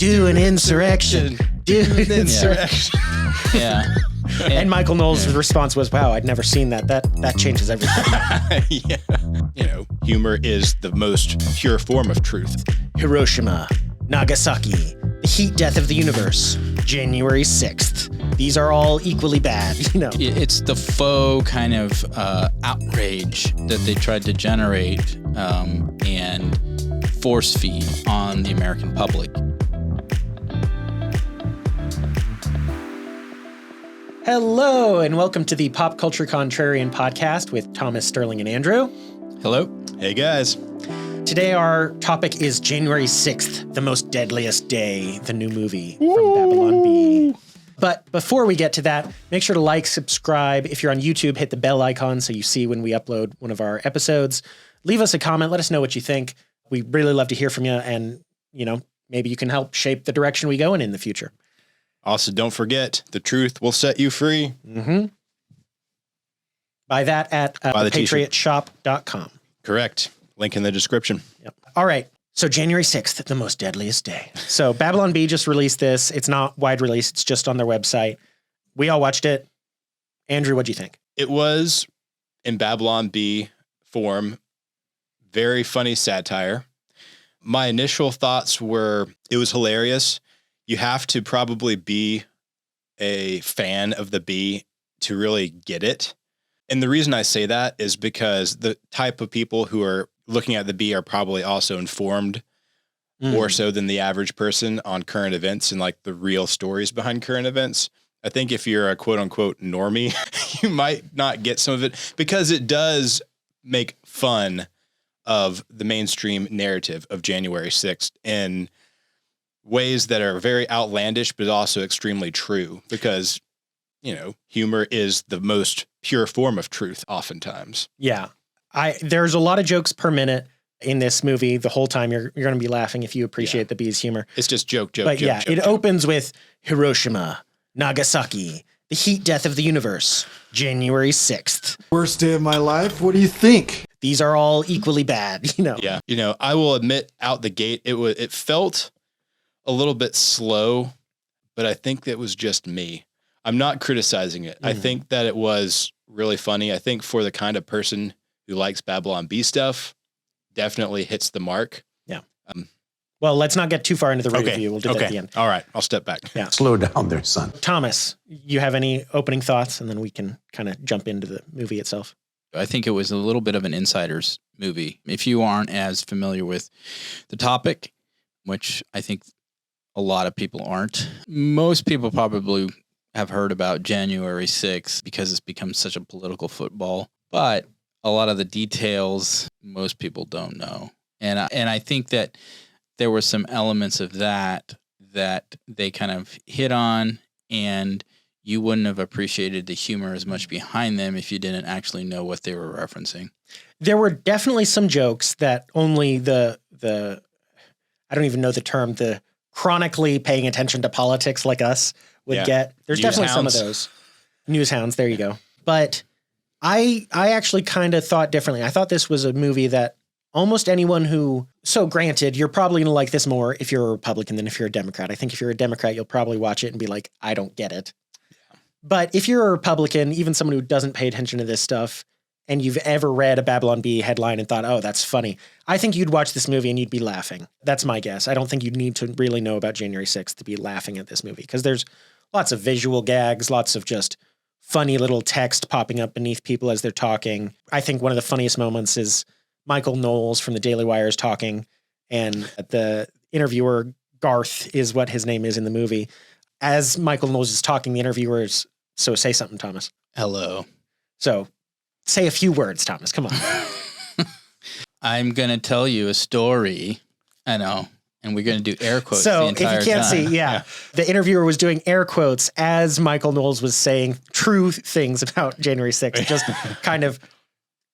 do an insurrection. Do an insurrection. Yeah. And Michael Knowles' response was, wow, I'd never seen that. That changes everything. Yeah. You know, humor is the most pure form of truth. Hiroshima, Nagasaki, the heat death of the universe, January 6th. These are all equally bad, you know. It's the faux kind of outrage that they tried to generate and force feed on the American public. Hello, and welcome to the Pop Culture Contrarian podcast with Thomas, Sterling, and Andrew. Hello. Hey, guys. Today our topic is January 6th, the most deadliest day, the new movie from Babylon Bee. But before we get to that, make sure to like, subscribe. If you're on YouTube, hit the bell icon so you see when we upload one of our episodes. Leave us a comment. Let us know what you think. We really love to hear from you, and, you know, maybe you can help shape the direction we go in the future. Also, don't forget, the truth will set you free. Mm-hmm. Buy that at patriotshop.com. Correct. Link in the description. Yep. All right. So January 6th, the most deadliest day. So Babylon Bee just released this. It's not wide release. It's just on their website. We all watched it. Andrew, what'd you think? It was, in Babylon Bee form, very funny satire. My initial thoughts were it was hilarious. You have to probably be a fan of the Bee to really get it. And the reason I say that is because the type of people who are looking at the Bee are probably also informed more so than the average person on current events and like the real stories behind current events. I think if you're a quote unquote normie, you might not get some of it because it does make fun of the mainstream narrative of January 6th in ways that are very outlandish, but also extremely true because, you know, humor is the most pure form of truth oftentimes. Yeah. There's a lot of jokes per minute in this movie. The whole time you're going to be laughing if you appreciate the Bee's humor. It's just joke. But it opens with Hiroshima, Nagasaki, the heat death of the universe, January 6th. Worst day of my life. What do you think? These are all equally bad, you know. Yeah. You know, I will admit out the gate, it felt a little bit slow, but I think that was just me. I'm not criticizing it. I think that it was really funny. I think for the kind of person who likes Babylon Bee stuff, definitely hits the mark. Yeah. Well, let's not get too far into the review. We'll do that at the end. All right. I'll step back. Yeah. Slow down there, son. Thomas, you have any opening thoughts? And then we can kind of jump into the movie itself. I think it was a little bit of an insider's movie. If you aren't as familiar with the topic, which I think a lot of people aren't, most people probably have heard about January 6th because it's become such a political football. But a lot of the details, most people don't know. And I think that there were some elements of that they kind of hit on, and you wouldn't have appreciated the humor as much behind them if you didn't actually know what they were referencing. There were definitely some jokes that only the I don't even know the term, the chronically paying attention to politics like us would get. There's definitely some of those. News hounds, there you go. But I actually kind of thought differently. I thought this was a movie that almost anyone who, so granted, you're probably going to like this more if you're a Republican than if you're a Democrat. I think if you're a Democrat, you'll probably watch it and be like, I don't get it. Yeah. But if you're a Republican, even someone who doesn't pay attention to this stuff, and you've ever read a Babylon Bee headline and thought, oh, that's funny, I think you'd watch this movie and you'd be laughing. That's my guess. I don't think you'd need to really know about January 6th to be laughing at this movie because there's lots of visual gags, lots of just funny little text popping up beneath people as they're talking. I think one of the funniest moments is Michael Knowles from the Daily Wire is talking, and the interviewer, Garth is what his name is in the movie. As Michael Knowles is talking, the interviewer is, so say something, Thomas. Hello. So say a few words, Thomas. Come on. I'm going to tell you a story. I know. And we're going to do air quotes the entire time. So if you can't see, the interviewer was doing air quotes as Michael Knowles was saying true things about January 6th, just kind of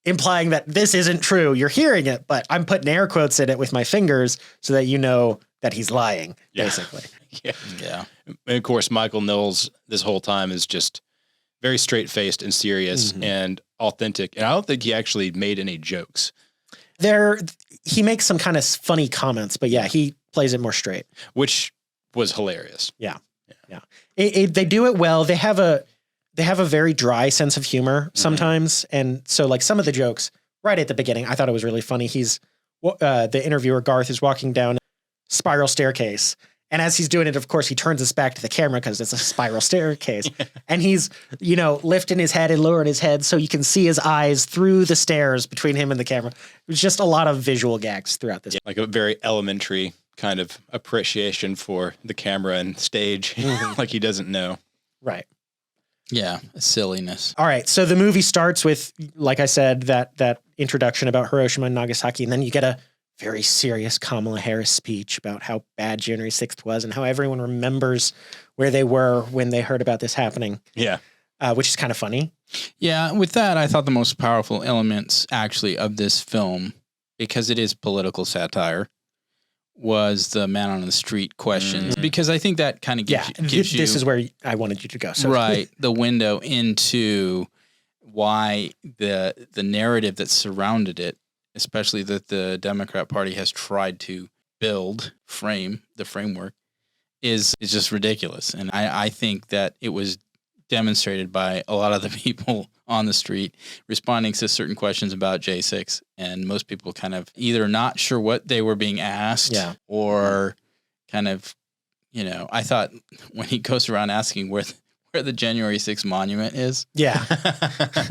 implying that this isn't true. You're hearing it, but I'm putting air quotes in it with my fingers so that you know that he's lying, basically. Yeah. And of course, Michael Knowles this whole time is just very straight-faced and serious and authentic. And I don't think he actually made any jokes. He makes some kind of funny comments, but he plays it more straight. Which was hilarious. Yeah. They do it well. They have a very dry sense of humor sometimes. And so like some of the jokes right at the beginning, I thought it was really funny. The interviewer, Garth, is walking down a spiral staircase. And as he's doing it, of course, he turns his back to the camera because it's a spiral staircase. And he's, lifting his head and lowering his head so you can see his eyes through the stairs between him and the camera. It was just a lot of visual gags throughout this. Like a very elementary kind of appreciation for the camera and stage, like he doesn't know. Right. Yeah, silliness. All right. So the movie starts with, like I said, that introduction about Hiroshima and Nagasaki, and then you get a very serious Kamala Harris speech about how bad January 6th was and how everyone remembers where they were when they heard about this happening. Yeah. Which is kind of funny. Yeah. With that, I thought the most powerful elements actually of this film, because it is political satire, was the man on the street questions, because I think that kind of gives you. This is where I wanted you to go. So. Right. The window into why the narrative that surrounded it, especially that the Democrat Party has tried to frame the framework, is just ridiculous. And I think that it was demonstrated by a lot of the people on the street responding to certain questions about J6. And most people kind of either not sure what they were being asked or kind of, I thought when he goes around asking where the January 6th monument is. Yeah.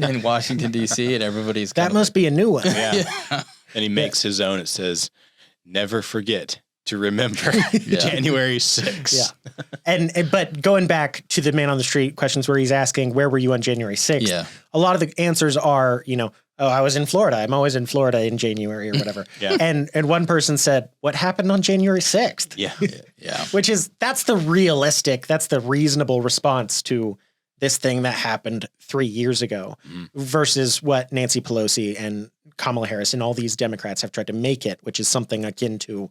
In Washington, D.C. and everybody's that must be a new one. Yeah. And he makes his own. It says, never forget to remember January 6th. Yeah. But going back to the man on the street questions where he's asking, where were you on January 6th? Yeah. A lot of the answers are, I was in Florida. I'm always in Florida in January or whatever. And one person said, what happened on January 6th? Yeah. Yeah. That's the reasonable response to this thing that happened 3 years ago versus what Nancy Pelosi and Kamala Harris and all these Democrats have tried to make it, which is something akin to,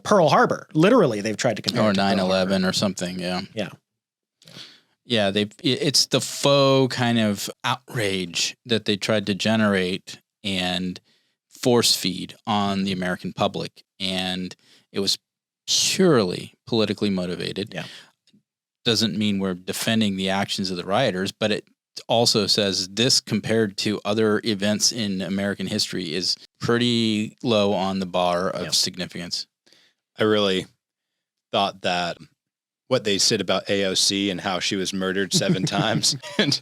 Pearl Harbor. Literally, they've tried to compare or it to 9/11 or something. Yeah. Yeah. Yeah. It's the faux kind of outrage that they tried to generate and force feed on the American public. And it was purely politically motivated. Yeah. Doesn't mean we're defending the actions of the rioters, but it also says this compared to other events in American history is pretty low on the bar of significance. I really thought that what they said about AOC and how she was murdered 7 times, and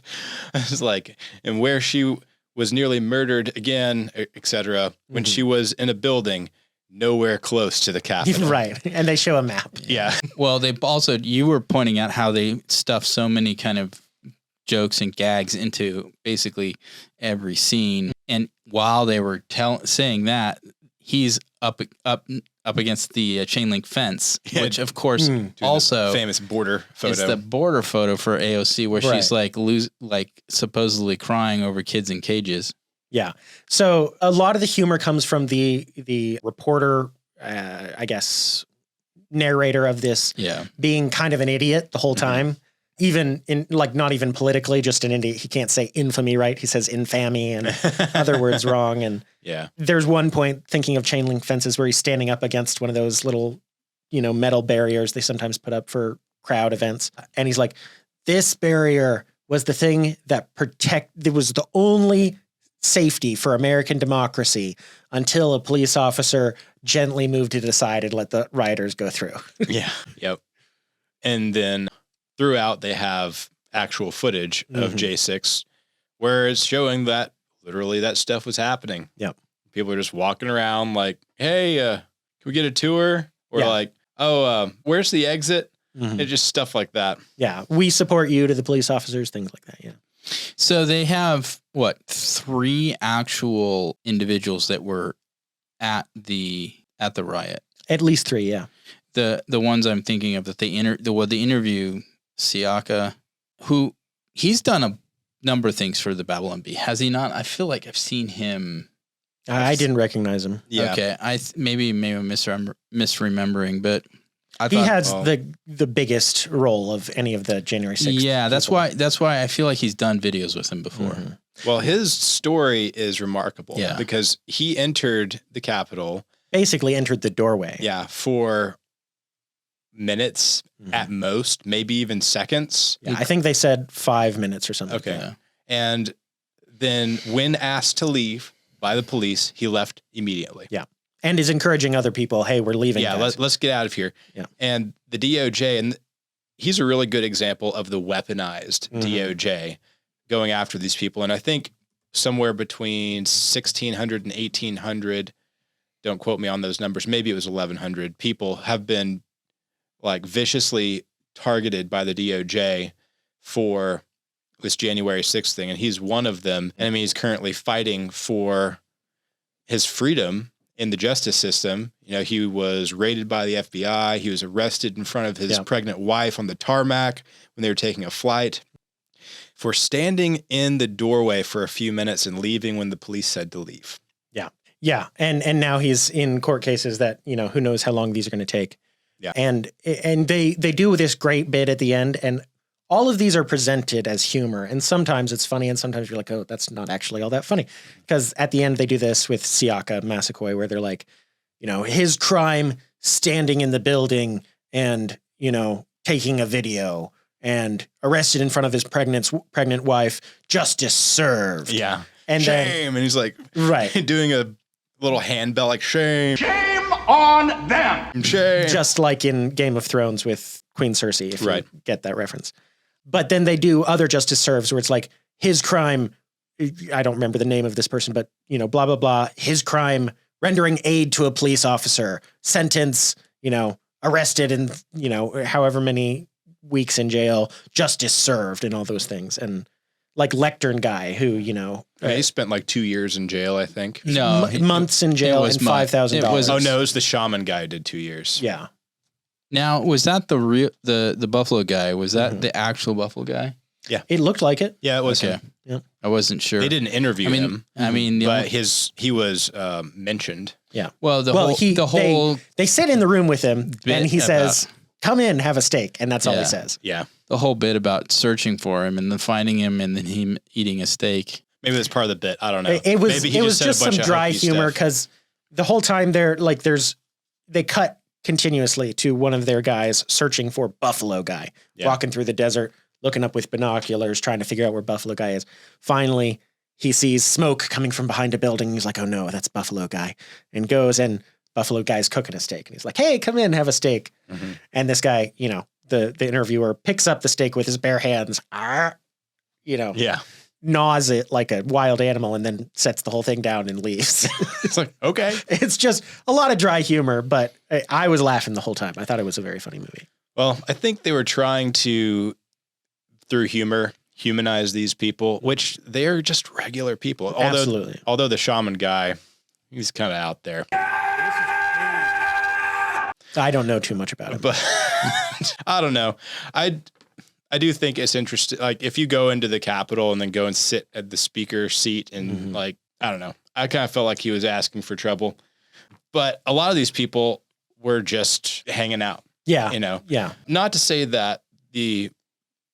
I was like, and where she was nearly murdered again, etc., when she was in a building nowhere close to the Capitol. Right. And they show a map. Yeah. Well, they also, you were pointing out how they stuff so many kind of jokes and gags into basically every scene. And while they were saying that, he's up against the chain link fence, which of course also famous border photo. It's the border photo for AOC where she's like supposedly crying over kids in cages. Yeah. So a lot of the humor comes from the reporter, I guess, narrator of this being kind of an idiot the whole time. Even in not even politically, just an idiot. He can't say infamy right. He says infamy and other words wrong. And there's one point thinking of chain link fences where he's standing up against one of those little, metal barriers they sometimes put up for crowd events. And he's like, this barrier was the thing that it was the only safety for American democracy until a police officer gently moved it aside and let the rioters go through. Yep. And then throughout, they have actual footage of J6 where it's showing that literally that stuff was happening. Yep. People are just walking around like, hey, can we get a tour? Or like, oh, where's the exit? It's just stuff like that. Yeah. We support you to the police officers, things like that. Yeah. So they have 3 actual individuals that were at the riot. At least 3. Yeah. The ones I'm thinking of that they interview Siaka, who he's done a number of things for the Babylon Bee, has he not? I feel like I've seen him. I didn't recognize him. Yeah. Okay. Maybe I'm misremembering, but I thought he has the biggest role of any of the January 6th. Yeah, that's why I feel like he's done videos with him before. Well, his story is remarkable because he entered the Capitol. Basically entered the doorway. Yeah, for minutes at most, maybe even seconds. Yeah, I think they said 5 minutes or something. Okay. Yeah. And then when asked to leave by the police, he left immediately. Yeah. And is encouraging other people, hey, we're leaving. Yeah, guys. let's get out of here. Yeah. And the DOJ, and he's a really good example of the weaponized DOJ going after these people. And I think somewhere between 1,600 and 1,800, don't quote me on those numbers, maybe it was 1,100 people have been like viciously targeted by the DOJ for this January 6th thing. And he's one of them. And I mean, he's currently fighting for his freedom in the justice system. You know, he was raided by the FBI. He was arrested in front of his pregnant wife on the tarmac when they were taking a flight for standing in the doorway for a few minutes and leaving when the police said to leave. Yeah. Yeah. And now he's in court cases that, you know, who knows how long these are going to take. Yeah. And they do this great bit at the end, and all of these are presented as humor. And sometimes it's funny, and sometimes you're like, oh, that's not actually all that funny. Because at the end, they do this with Siaka Massaquoi, where they're like, you know, his crime standing in the building and, you know, taking a video and arrested in front of his pregnant wife, justice served. Yeah. And shame. And he's like, doing a little handbell, like, shame. Shame on them. Shame. Just like in Game of Thrones with Queen Cersei, if you get that reference. But then they do other justice serves where it's like his crime, I don't remember the name of this person, but, you know, blah, blah, blah, his crime rendering aid to a police officer, sentence, you know, arrested and, you know, however many weeks in jail, justice served and all those things. And like Lectern guy who, you know. He spent like 2 years in jail, I think. No. Months in jail and $5,000. Oh, no, it was the shaman guy who did 2 years. Yeah. Now, was that the Buffalo guy? Was that the actual Buffalo guy? Yeah. It looked like it. Yeah, it was him. Yeah. I wasn't sure. They didn't interview him. I mean, but he was mentioned. Yeah. Well, they sit in the room with him and he says, come in, have a steak. And that's all he says. Yeah. The whole bit about searching for him and then finding him and then him eating a steak. Maybe that's part of the bit. I don't know. It was just some dry humor because the whole time they're like, they cut continuously to one of their guys searching for Buffalo Guy, walking through the desert, looking up with binoculars, trying to figure out where Buffalo Guy is. Finally, he sees smoke coming from behind a building. He's like, oh no, that's Buffalo Guy. And goes, and Buffalo Guy's cooking a steak. And he's like, hey, come in, have a steak. Mm-hmm. And this guy, you know, the interviewer picks up the steak with his bare hands, you know, gnaws it like a wild animal and then sets the whole thing down and leaves. It's like, okay. It's just a lot of dry humor, but I was laughing the whole time. I thought it was a very funny movie. Well, I think they were trying to, through humor, humanize these people, which they're just regular people. Absolutely. Although the shaman guy, he's kind of out there. I don't know too much about him. But I don't know. I do think it's interesting. Like if you go into the Capitol and then go and sit at the speaker seat and like, I don't know. I kind of felt like he was asking for trouble, but a lot of these people were just hanging out. Yeah. You know, yeah. Not to say that a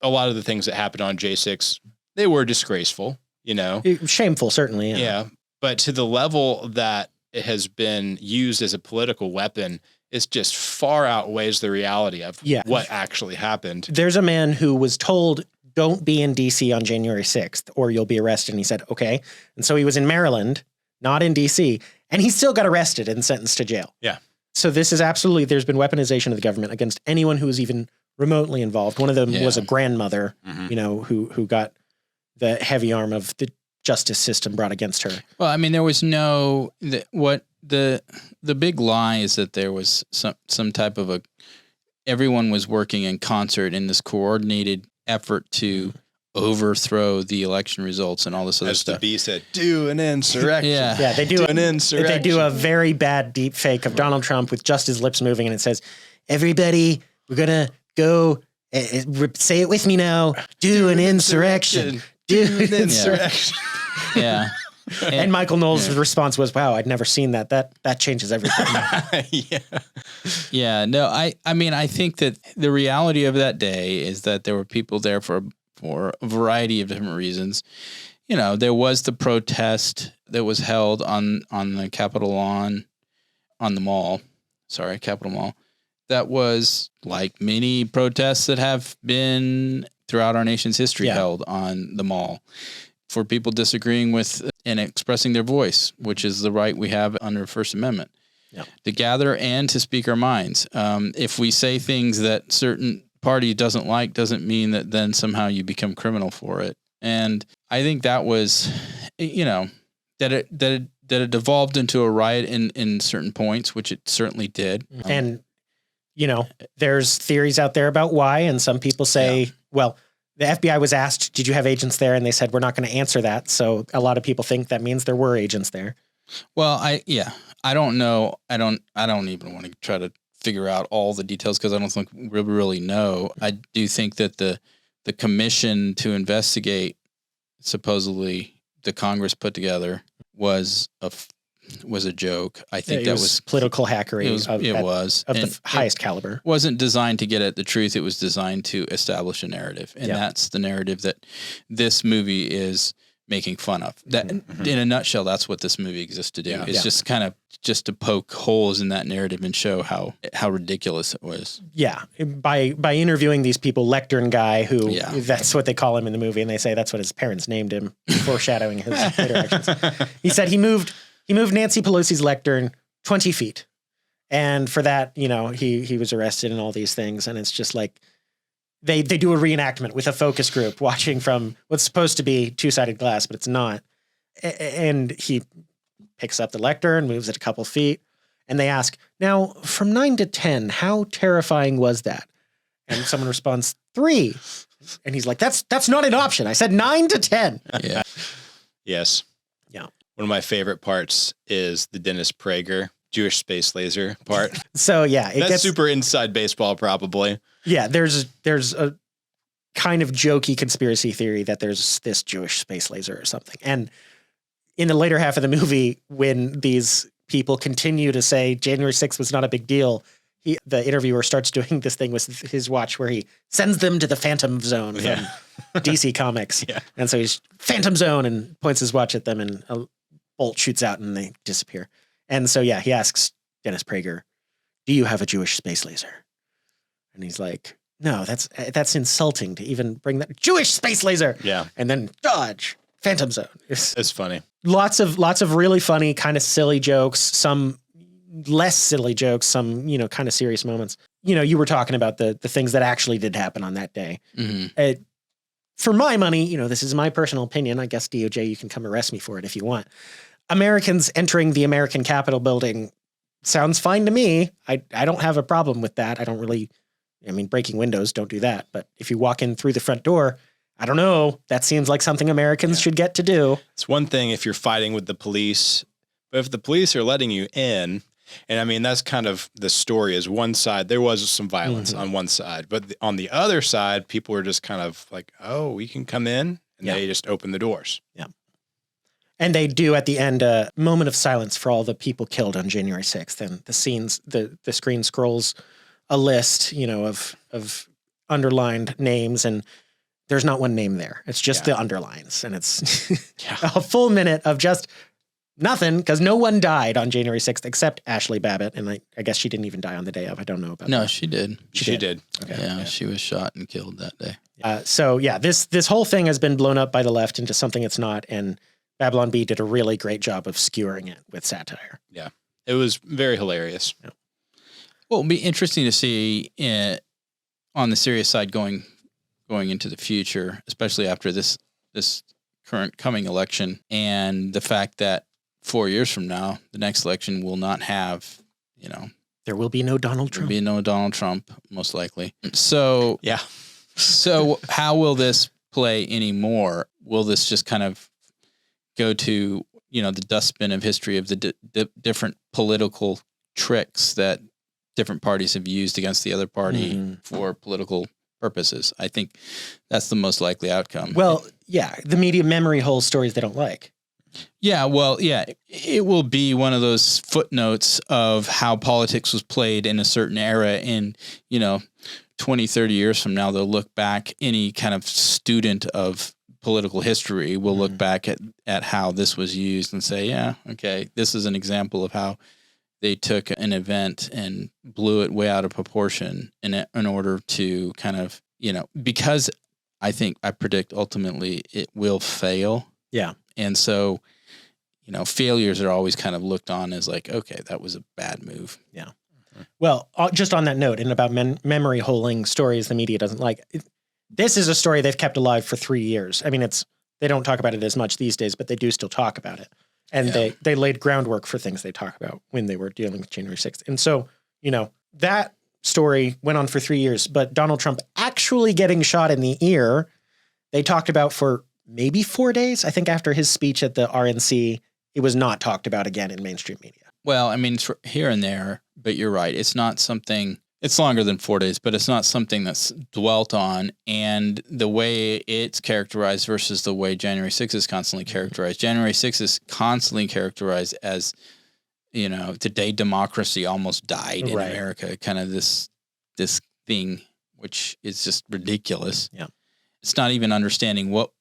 lot of the things that happened on J6, they were disgraceful, you know, shameful, certainly. Yeah. But to the level that it has been used as a political weapon, it's just far outweighs the reality of what actually happened. There's a man who was told, don't be in DC on January 6th or you'll be arrested. And he said, okay. And so he was in Maryland, not in DC, and he still got arrested and sentenced to jail. Yeah. So this is absolutely, there's been weaponization of the government against anyone who was even remotely involved. One of them was a grandmother, you know, who got the heavy arm of the justice system brought against her. Well, I mean, there was the big lie is that there was some type of everyone was working in concert in this coordinated effort to overthrow the election results and all this other stuff. As the B said, do an insurrection. Yeah, they do an insurrection. They do a very bad deep fake of Donald Trump with just his lips moving, and it says, everybody, we're going to go, say it with me now, do an insurrection. Do an insurrection. Yeah. And Michael Knowles' response was, wow, I'd never seen that. That changes everything. Yeah. No, I mean, I think that the reality of that day is that there were people there for a variety of different reasons. You know, there was the protest that was held on the Capitol lawn, on the mall. Sorry, Capitol Mall. that was like many protests that have been throughout our nation's history held on the mall for people disagreeing with and expressing their voice, which is the right we have under First Amendment. To gather and to speak our minds. If we say things that certain party doesn't like, doesn't mean that then somehow you become criminal for it. And I think that was, that it devolved into a riot in certain points, which it certainly did. And, there's theories out there about why. And some people say, well, the FBI was asked, did you have agents there? And they said, we're not going to answer that. So a lot of people think that means there were agents there. Well, I don't know. I don't even want to try to figure out all the details because I don't think we really know. I do think that the commission to investigate supposedly the Congress put together was a joke. I think that was political hackery. It was of the highest caliber. It wasn't designed to get at the truth. It was designed to establish a narrative. And that's the narrative that this movie is making fun of. That in a nutshell, that's what this movie exists to do. It's just kind of just to poke holes in that narrative and show how ridiculous it was. Yeah. By interviewing these people, lectern guy, who that's what they call him in the movie, and they say that's what his parents named him, foreshadowing his later actions. He said he moved Nancy Pelosi's lectern 20 feet. And for that, he was arrested and all these things. And it's just like, They do a reenactment with a focus group watching from what's supposed to be two-sided glass, but it's not. And he picks up the lectern, moves it a couple feet, and they ask, now, from 9 to 10, how terrifying was that? And someone responds, 3. And he's like, that's not an option. I said 9 to 10. Yeah. Yes. Yeah. One of my favorite parts is the Dennis Prager Jewish space laser part. So yeah, that's super inside baseball, probably. Yeah, there's a kind of jokey conspiracy theory that there's this Jewish space laser or something. And in the later half of the movie, when these people continue to say January 6th was not a big deal, the interviewer starts doing this thing with his watch where he sends them to the Phantom Zone from DC Comics. Yeah. And so he's Phantom Zone and points his watch at them and a bolt shoots out and they disappear. And so, he asks Dennis Prager, do you have a Jewish space laser? And he's like, no, that's insulting to even bring that Jewish space laser. Yeah. And then dodge, Phantom Zone. It's funny. Lots of really funny, kind of silly jokes, some less silly jokes, some, kind of serious moments. You were talking about the things that actually did happen on that day. Mm-hmm. For my money, this is my personal opinion. I guess DOJ, you can come arrest me for it if you want. Americans entering the American Capitol building sounds fine to me. I don't have a problem with that. Breaking windows, don't do that. But if you walk in through the front door, I don't know. That seems like something Americans should get to do. It's one thing if you're fighting with the police, but if the police are letting you in, and that's kind of the story is one side, there was some violence on one side, but on the other side, people were just kind of like, oh, we can come in, and they just open the doors. Yeah. And they do at the end a moment of silence for all the people killed on January 6th. And the screen scrolls a list, of underlined names, and there's not one name there. It's just the underlines. And it's a full minute of just nothing, because no one died on January 6th except Ashley Babbitt. And I guess she didn't even die on the day of. I don't know about that. No, she did. She did. Okay. Yeah, she was shot and killed that day. This whole thing has been blown up by the left into something it's not. And Babylon Bee did a really great job of skewering it with satire. Yeah. It was very hilarious. Yeah. Well, it'll be interesting to see on the serious side going into the future, especially after this current coming election, and the fact that 4 years from now, the next election will not have, there will be no Donald Trump. There will be no Donald Trump, most likely. So, yeah. So how will this play anymore? Will this just kind of go to, the dustbin of history of the different political tricks that different parties have used against the other party for political purposes? I think that's the most likely outcome. Well, the media memory holds stories they don't like. Yeah, well, it will be one of those footnotes of how politics was played in a certain era. And, 20, 30 years from now, they'll look back, any kind of student of political history will look back at how this was used and say, this is an example of how they took an event and blew it way out of proportion in order to kind of, because I predict ultimately it will fail. Yeah. And so, failures are always kind of looked on as like, okay, that was a bad move. Yeah. Well, just on that note, and about memory holing stories the media doesn't like, this is a story they've kept alive for 3 years. I mean, they don't talk about it as much these days, but they do still talk about it. And they laid groundwork for things they talk about when they were dealing with January 6th. And so, that story went on for 3 years, but Donald Trump actually getting shot in the ear, they talked about for maybe 4 days. I think after his speech at the RNC, it was not talked about again in mainstream media. Well, I mean, it's here and there, but you're right. It's not something, it's longer than 4 days, but it's not something that's dwelt on. And the way it's characterized versus the way January 6th is constantly characterized. January 6th is constantly characterized as, the day democracy almost died in America, kind of this thing, which is just ridiculous. Yeah. It's not even understanding what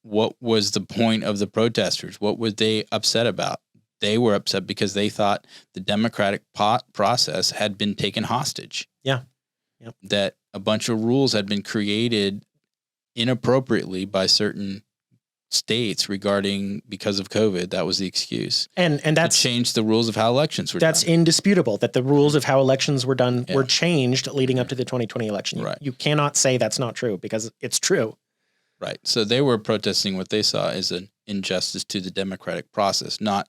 was the point of the protesters. What were they upset about? They were upset because they thought the democratic process had been taken hostage. Yeah. Yep. That a bunch of rules had been created inappropriately by certain states because of COVID. That was the excuse. And that's changed the rules of how elections were done. That's indisputable, that the rules of how elections were done were changed leading up to the 2020 election. Right. You cannot say that's not true because it's true. Right. So they were protesting what they saw as an injustice to the democratic process, not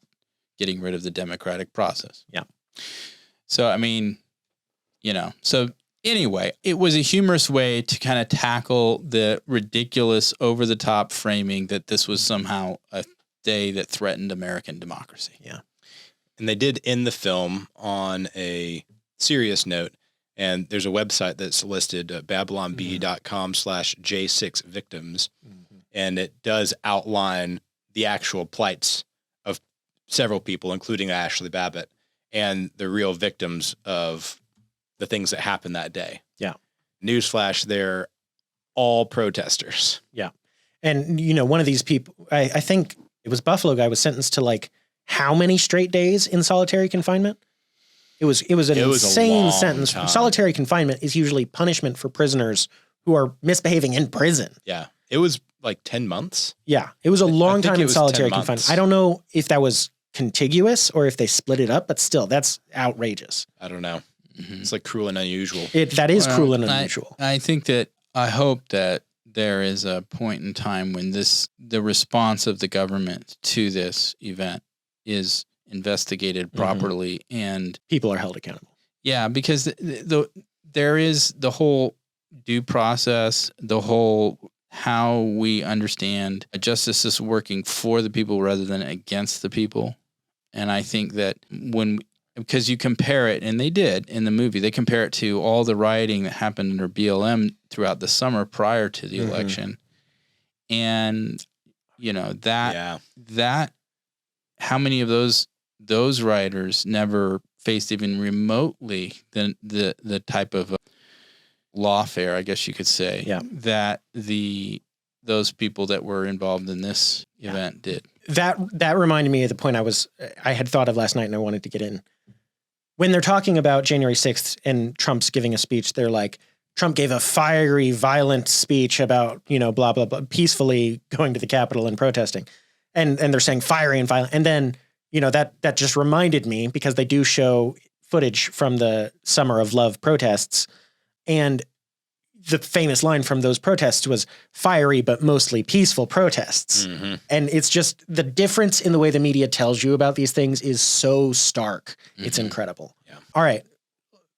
getting rid of the democratic process. Yeah. So, I mean, so anyway, it was a humorous way to kind of tackle the ridiculous over-the-top framing that this was somehow a day that threatened American democracy. Yeah. And they did end the film on a serious note. And there's a website that's listed, babylonb.com/J6victims. Mm-hmm. And it does outline the actual plights of several people, including Ashley Babbitt, and the real victims of the things that happened that day. Yeah. Newsflash, they're all protesters. Yeah. And, one of these people, I think it was Buffalo guy, was sentenced to like how many straight days in solitary confinement? It was an insane sentence. Time. Solitary confinement is usually punishment for prisoners who are misbehaving in prison. Yeah. It was like 10 months. Yeah. It was a long time in solitary confinement. I don't know if that was contiguous or if they split it up, but still, that's outrageous. I don't know. Mm-hmm. It's like cruel and unusual. That is cruel and unusual. I hope that there is a point in time when the response of the government to this event is investigated properly and people are held accountable. Yeah, because there is the whole due process, the whole how we understand justice is working for the people rather than against the people. And I think that because you compare it, and they did in the movie, they compare it to all the rioting that happened under BLM throughout the summer prior to the election. And, that how many of those rioters never faced even remotely the type of lawfare, I guess you could say, that those people that were involved in this event did. That reminded me of the point I had thought of last night and I wanted to get in. When they're talking about January 6th and Trump's giving a speech, they're like, Trump gave a fiery, violent speech about, blah, blah, blah, peacefully going to the Capitol and protesting. And they're saying fiery and violent. And then, that just reminded me, because they do show footage from the Summer of Love protests. And the famous line from those protests was fiery, but mostly peaceful protests. Mm-hmm. And it's just the difference in the way the media tells you about these things is so stark. Mm-hmm. It's incredible. Yeah. All right.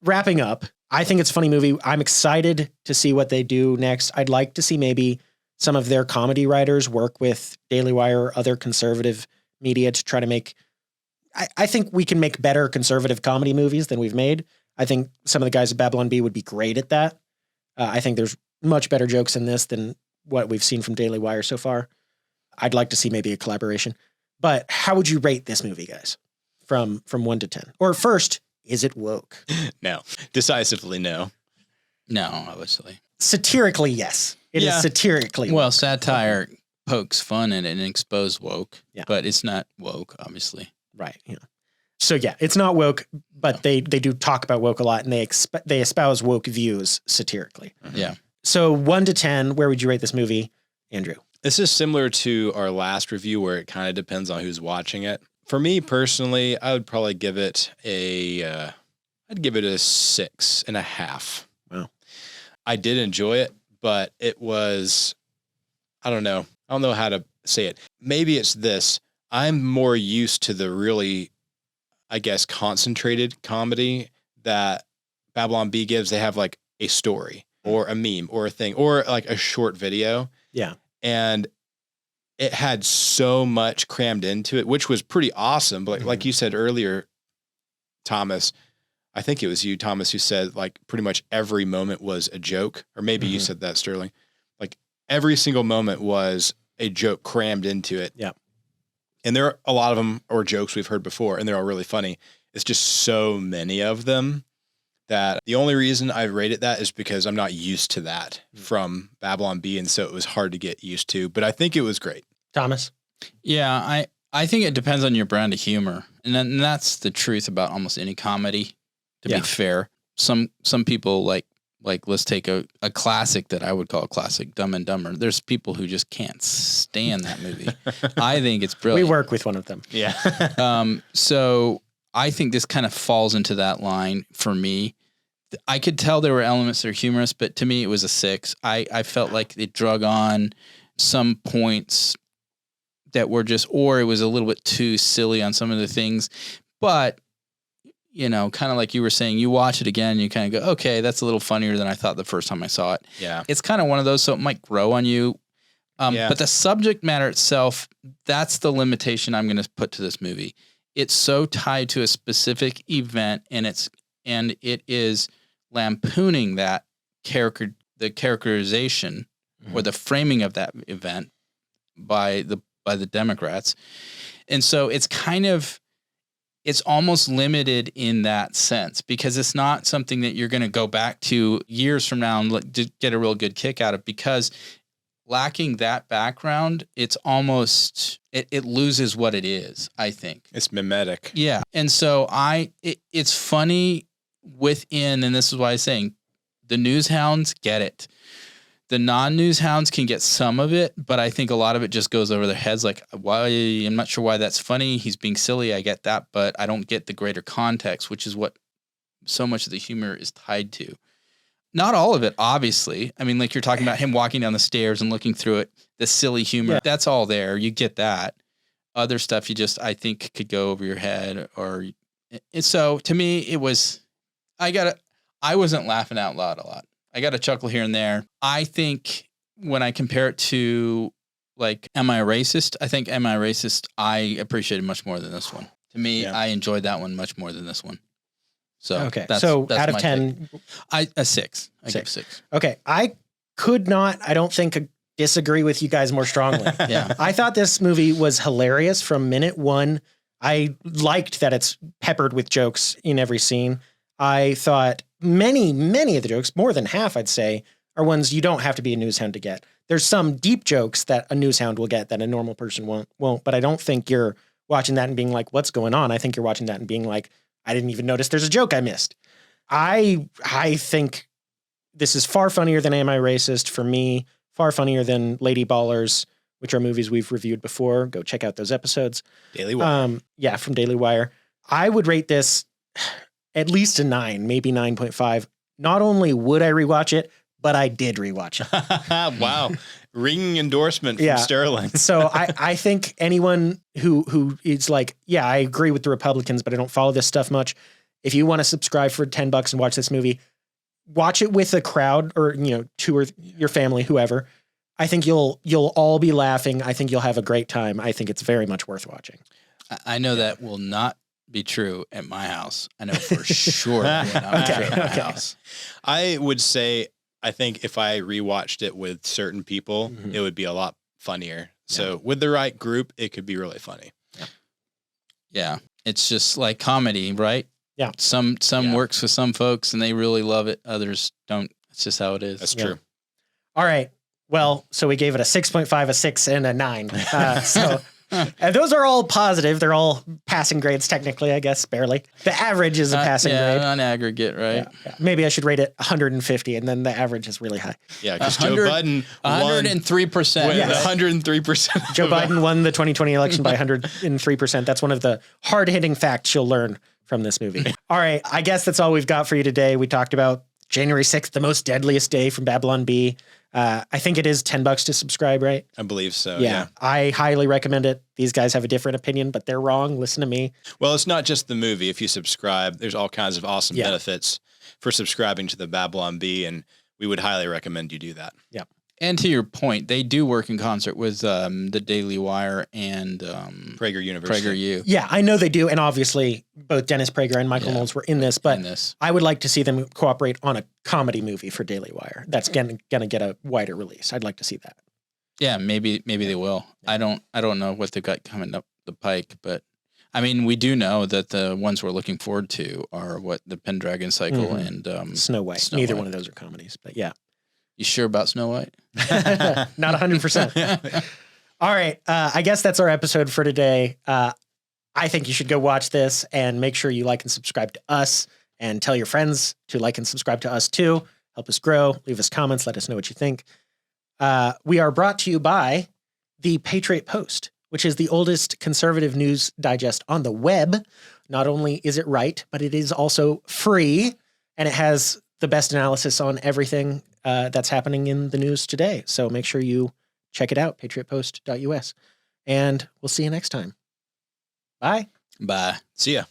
Wrapping up. I think it's a funny movie. I'm excited to see what they do next. I'd like to see maybe some of their comedy writers work with Daily Wire or other conservative media to try to make, I think we can make better conservative comedy movies than we've made. I think some of the guys at Babylon Bee would be great at that. I think there's much better jokes in this than what we've seen from Daily Wire so far. I'd like to see maybe a collaboration. But how would you rate this movie, guys? From 1 to 10? Or first, is it woke? No. Decisively no. No, obviously. Satirically, yes. It is satirically well, woke. satire pokes fun in it and expose woke, Yeah. but it's not woke, obviously. Right. Yeah. So yeah, it's not woke, but they do talk about woke a lot, and they espouse woke views satirically. Yeah. So 1 to 10, where would you rate this movie, Andrew? This is similar to our last review where it kind of depends on who's watching it. For me personally, I would probably give it I'd give it a 6.5. Wow. I did enjoy it, but it was, I don't know how to say it. Maybe it's this. I'm more used to the really, I guess, concentrated comedy that Babylon Bee gives. They have like a story or a meme or a thing or like a short video. Yeah. And it had so much crammed into it, which was pretty awesome. But like you said earlier, Thomas, I think it was you, Thomas, who said like pretty much every moment was a joke, or maybe you said that, Sterling. Like every single moment was a joke crammed into it. Yeah. And there are a lot of them are jokes we've heard before, and they're all really funny. It's just so many of them that the only reason I rated that is because I'm not used to that from Babylon Bee, and so it was hard to get used to. But I think it was great. Thomas? Yeah, I think it depends on your brand of humor. And that's the truth about almost any comedy, to be fair. Some people like let's take a classic that I would call a classic, Dumb and Dumber. There's people who just can't stand that movie. I think it's brilliant. We work with one of them. Yeah. So I think this kind of falls into that line for me. I could tell there were elements that are humorous, but to me it was a 6. I felt like it drug on some points that were just, or it was a little bit too silly on some of the things. But, you know, kind of like you were saying, you watch it again, and you kind of go, okay, that's a little funnier than I thought the first time I saw it. Yeah. It's kind of one of those, so it might grow on you. But the subject matter itself, that's the limitation I'm going to put to this movie. It's so tied to a specific event, and it is lampooning that character, the characterization or the framing of that event by the Democrats. And so it's almost limited in that sense, because it's not something that you're going to go back to years from now and get a real good kick out of, because lacking that background, it's almost, it loses what it is, I think. It's mimetic. Yeah. And so it's funny within, and this is why I'm saying the news hounds get it. The non-news hounds can get some of it, but I think a lot of it just goes over their heads. Like, why? I'm not sure why that's funny. He's being silly. I get that, but I don't get the greater context, which is what so much of the humor is tied to. Not all of it, obviously. I mean, like you're talking about him walking down the stairs and looking through it, the silly humor, that's all there. You get that. Other stuff you just, I think, could go over your head. So to me, it was, I wasn't laughing out loud a lot. I got a chuckle here and there. I think when I compare it to, like, Am I a Racist? I think Am I a Racist, I appreciated much more than this one. To me, I enjoyed that one much more than this one. So okay. That's out of my 10, a 6. I give 6. Okay. I could not, I don't think, disagree with you guys more strongly. Yeah. I thought this movie was hilarious from minute one. I liked that it's peppered with jokes in every scene. I thought many of the jokes, more than half, I'd say, are ones you don't have to be a news hound to get. There's some deep jokes that a news hound will get that a normal person won't, but I don't think you're watching that and being like, what's going on? I think you're watching that and being like, I didn't even notice there's a joke I missed. I think this is far funnier than Am I Racist for me, far funnier than Lady Ballers, which are movies we've reviewed before. Go check out those episodes. Daily Wire. From Daily Wire. I would rate this at least a 9, maybe 9.5. Not only would I rewatch it, but I did rewatch it. Wow. Ringing endorsement from Sterling. So I think anyone who is like, yeah, I agree with the Republicans, but I don't follow this stuff much. If you want to subscribe for $10 and watch this movie, watch it with a crowd or, two or your family, whoever. I think you'll all be laughing. I think you'll have a great time. I think it's very much worth watching. I know that will not be true at my house. I know for sure that will not be true at my house. I would say, I think if I rewatched it with certain people, it would be a lot funnier. So with the right group, it could be really funny. Yeah. It's just like comedy, right? Yeah. Some works for some folks and they really love it. Others don't. It's just how it is. That's true. All right. Well, so we gave it a 6.5, a 6, and a 9. So And those are all positive. They're all passing grades, technically, I guess, barely. The average is a passing grade. On aggregate, right? Yeah. Maybe I should rate it 150, and then the average is really high. Yeah, because Joe Biden 103%. Yes. 103%. Joe Biden won the 2020 election by 103%. That's one of the hard-hitting facts you'll learn from this movie. All right, I guess that's all we've got for you today. We talked about January 6th, the most deadliest day from Babylon Bee. I think it is $10 to subscribe, right? I believe so. Yeah. I highly recommend it. These guys have a different opinion, but they're wrong. Listen to me. Well, it's not just the movie. If you subscribe, there's all kinds of awesome benefits for subscribing to the Babylon Bee, and we would highly recommend you do that. Yeah. And to your point, they do work in concert with the Daily Wire and Prager University. PragerU. Yeah, I know they do. And obviously, both Dennis Prager and Michael Knowles were in this, but I would like to see them cooperate on a comedy movie for Daily Wire. That's going to get a wider release. I'd like to see that. Yeah, maybe they will. I don't know what they've got coming up the pike, but I mean, we do know that the ones we're looking forward to are the Pendragon Cycle and Snow White. Neither one of those are comedies, but yeah. You sure about Snow White? Not 100%. All right. I guess that's our episode for today. I think you should go watch this and make sure you like and subscribe to us and tell your friends to like and subscribe to us too. Help us grow. Leave us comments. Let us know what you think. We are brought to you by the Patriot Post, which is the oldest conservative news digest on the web. Not only is it right, but it is also free, and it has the best analysis on everything that's happening in the news today. So make sure you check it out, patriotpost.us. And we'll see you next time. Bye. Bye. See ya.